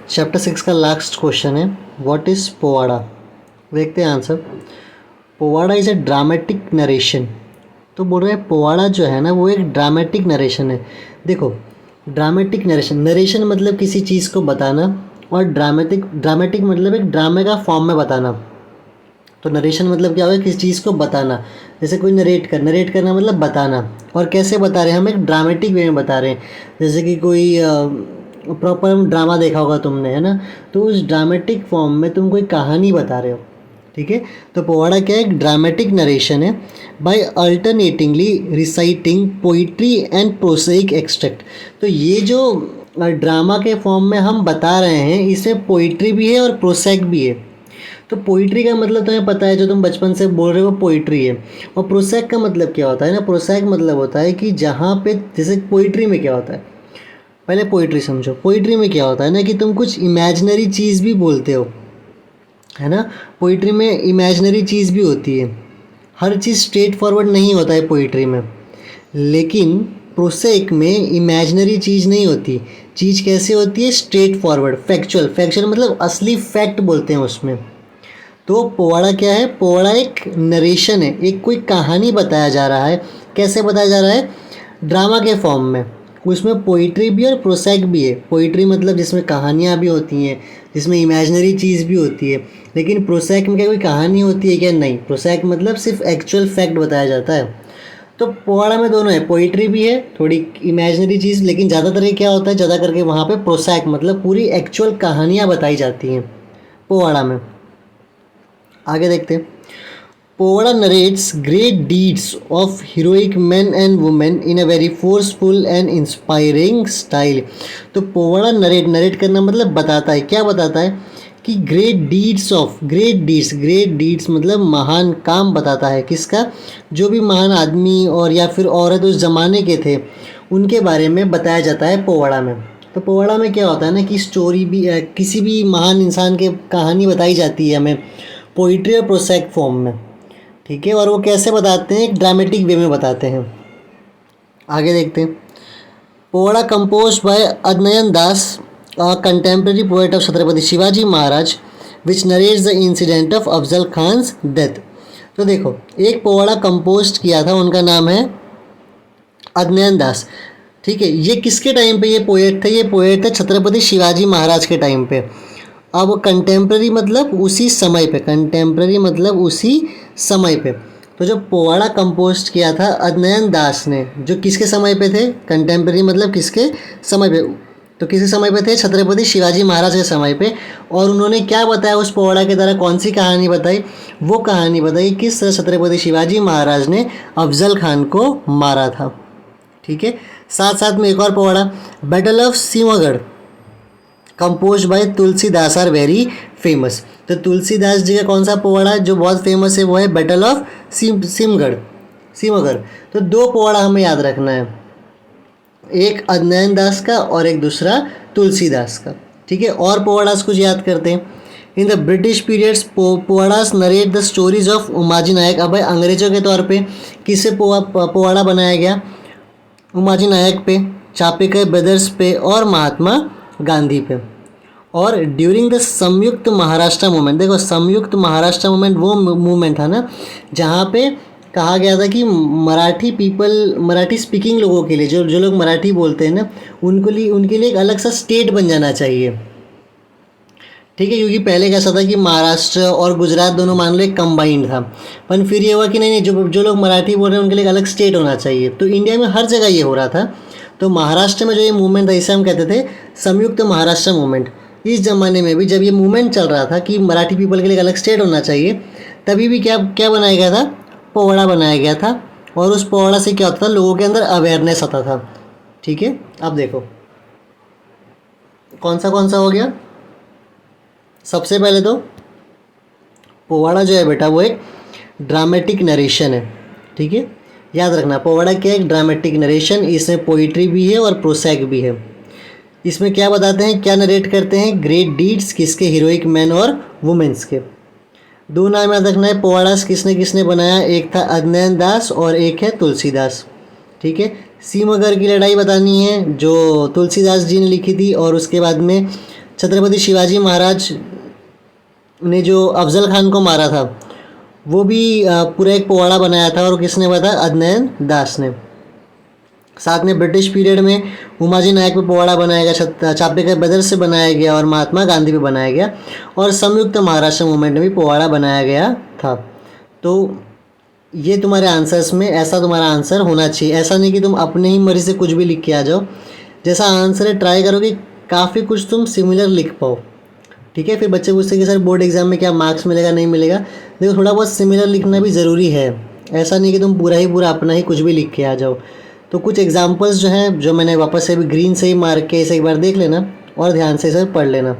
Chapter 6 का last question है, what is powada. देखते हैं answer. Powada is a dramatic narration. तो बोल रहे हैं पोवाड़ा जो है ना वो एक ड्रामेटिक नरेशन है। देखो, ड्रामेटिक नरेशन मतलब किसी चीज़ को बताना, और ड्रामेटिक मतलब एक ड्रामे का फॉर्म में बताना। तो नरेशन मतलब क्या होगा, किसी चीज़ को बताना। जैसे कोई नरेट करना मतलब बताना। और कैसे बता रहे हैं, हम एक ड्रामेटिक वे में बता रहे हैं। जैसे कि कोई प्रॉपर ड्रामा देखा होगा तुमने, है ना, तो उस ड्रामेटिक फॉर्म में तुम कोई कहानी बता रहे हो। ठीक है, तो पोवाड़ा क्या है, एक ड्रामेटिक नरेशन है by alternatingly reciting poetry and prosaic extract. तो ये जो ड्रामा के फॉर्म में हम बता रहे हैं, इसमें पोइट्री भी है और प्रोसेक भी है। तो पोइट्री का मतलब तुम्हें पता है, जो तुम बचपन से बोल रहे हो वो पोइट्री है। और प्रोसेक का मतलब क्या होता है ना, प्रोसेक मतलब होता है कि जहाँ पे, जैसे पोइट्री में क्या होता है, पहले पोइट्री समझो। पोइट्री में क्या होता है ना कि तुम कुछ इमेजिनरी चीज़ भी बोलते हो, है ना। पोइट्री में इमेजिनरी चीज़ भी होती है, हर चीज़ स्ट्रेट फॉरवर्ड नहीं होता है पोइट्री में। लेकिन प्रोसेक में इमेजिनरी चीज़ नहीं होती। चीज़ कैसे होती है, स्ट्रेट फॉरवर्ड, फैक्चुअल मतलब असली फैक्ट बोलते हैं उसमें। तो पोवाड़ा क्या है, पोवाड़ा एक नरेशन है, एक कोई कहानी बताया जा रहा है। कैसे बताया जा रहा है, ड्रामा के फॉर्म में। उसमें पोइट्री भी और प्रोसेक भी है। पोइट्री मतलब जिसमें कहानियाँ भी होती हैं, जिसमें इमेजिनरी चीज़ भी होती है। लेकिन प्रोसेक में क्या कोई कहानी होती है क्या, नहीं। प्रोसेक मतलब सिर्फ एक्चुअल फैक्ट बताया जाता है। तो पोवाड़ा में दोनों है, पोइट्री भी है, थोड़ी इमेजिनरी चीज़, लेकिन ज़्यादातर ये क्या होता है, ज़्यादा करके वहाँ पे प्रोसेक मतलब पूरी एक्चुअल कहानियाँ बताई जाती हैं पोवाड़ा में। आगे देखते हैं। Powada narrates great deeds of heroic man and women in a very forceful and inspiring style. तो पोवाड़ा नरेट करना मतलब बताता है। क्या बताता है कि ग्रेट डीड्स मतलब महान काम बताता है। किसका, जो भी महान आदमी और या फिर औरत उस ज़माने के थे, उनके बारे में बताया जाता है पोवाड़ा में। तो पोवाड़ा में क्या होता है ना कि स्टोरी भी, किसी भी महान इंसान के कहानी बताई जाती है हमें पोइट्री और प्रोसेक फॉर्म में। ठीक है, और वो कैसे बताते हैं, एक ड्रामेटिक वे में बताते हैं। आगे देखते हैं। Powada composed by Adnyan Das, contemporary poet of Chhatrapati Shivaji Maharaj, which narrates the incident of Afzal Khan's death. तो देखो, एक पोवाड़ा कंपोज किया था, उनका नाम है अदनयन दास। ठीक है, ये किसके टाइम पे ये पोएट थे, ये पोएट थे छत्रपति शिवाजी महाराज के टाइम पे। अब कंटेम्प्रेरी मतलब उसी समय पे, तो जो पोवाड़ा कंपोज किया था अदनयन दास ने, जो किसके समय पे थे, कंटेम्प्रेरी मतलब किसके समय पे, तो किसी समय पे थे, छत्रपति शिवाजी महाराज के समय पे। और उन्होंने क्या बताया उस पोवाड़ा के द्वारा, कौन सी कहानी बताई, वो कहानी बताई किस तरह छत्रपति शिवाजी महाराज ने अफजल खान को मारा था। ठीक है, साथ साथ में एक और powada, battle of Sinhagad, compose by Tulsidas are very famous. तो तुलसीदास जी का कौन सा पोवाड़ा जो बहुत फेमस है, वो है बैटल ऑफ सिमगढ़। तो दो पोवाड़ा हमें याद रखना है, एक अदनयन दास का और एक दूसरा तुलसीदास का। ठीक है, और पोवाड़ास कुछ याद करते हैं। In the British periods powadas narrate the stories of Umaji Naik. अब अंग्रेजों के तौर पे किससे पोवाड़ा बनाया गया, उमाजी नायक पे, चापेकर ब्रदर्स पे और महात्मा गांधी पे। और ड्यूरिंग द संयुक्त महाराष्ट्र मूवमेंट, देखो संयुक्त महाराष्ट्र मूवमेंट वो मूवमेंट था ना जहाँ पे कहा गया था कि मराठी स्पीकिंग लोगों के लिए, जो लोग मराठी बोलते हैं ना, उनके लिए एक अलग सा स्टेट बन जाना चाहिए। ठीक है, क्योंकि पहले कैसा था कि महाराष्ट्र और गुजरात दोनों मान लो एक कंबाइंड था, पर फिर ये हुआ कि नहीं, जो लोग मराठी बोल रहे हैं उनके लिए एक अलग स्टेट होना चाहिए। तो इंडिया में हर जगह ये हो रहा था। तो महाराष्ट्र में जो ये मूवमेंट था, इसे हम कहते थे संयुक्त महाराष्ट्र मूवमेंट। इस ज़माने में भी जब ये मूवमेंट चल रहा था कि मराठी पीपल के लिए एक अलग स्टेट होना चाहिए, तभी भी क्या बनाया गया था, पोवाड़ा बनाया गया था। और उस पोवाड़ा से क्या होता था, लोगों के अंदर अवेयरनेस आता था। ठीक है, अब देखो कौन सा हो गया। सबसे पहले तो पोवाड़ा जो है बेटा वो एक ड्रामेटिक नरेशन है। ठीक है, याद रखना पोवाड़ा क्या है, एक ड्रामेटिक नरेशन। इसमें पोइट्री भी है और प्रोसेक भी है। इसमें क्या बताते हैं, क्या नरेट करते हैं, ग्रेट डीड्स किसके, हीरोइक मैन और वुमेन्स के। दो नाम याद रखना है, पोवाड़ास किसने बनाया, एक था अदनयन दास और एक है तुलसीदास। ठीक है, सिमगढ़ की लड़ाई बतानी है जो तुलसीदास जी ने लिखी थी, और उसके बाद में छत्रपति शिवाजी महाराज ने जो अफजल खान को मारा था वो भी पूरा एक पोवाड़ा बनाया था, और किसने बताया? अदनैन दास ने। साथ में ब्रिटिश पीरियड में उमाजी नायक पे पोवाड़ा बनाया गया, चापेकर ब्रदर से बनाया गया और महात्मा गांधी पे बनाया गया, और संयुक्त महाराष्ट्र मूवमेंट में भी पोवाड़ा बनाया गया था। तो ये तुम्हारे आंसर्स में ऐसा तुम्हारा आंसर होना चाहिए। ऐसा नहीं कि तुम अपने ही मर्जी से कुछ भी लिख के आ जाओ। जैसा आंसर है ट्राई करो कि काफ़ी कुछ तुम सिमिलर लिख पाओ, ठीक है। फिर बच्चे पूछते हैं कि सर बोर्ड एग्जाम में क्या मार्क्स मिलेगा नहीं मिलेगा। देखो थोड़ा बहुत सिमिलर लिखना भी ज़रूरी है, ऐसा नहीं कि तुम पूरा ही पूरा अपना ही कुछ भी लिख के आ जाओ। तो कुछ एग्जाम्पल्स जो हैं जो मैंने वापस से भी ग्रीन से ही मार्क के इसे एक बार देख लेना और ध्यान से इसे पढ़ लेना।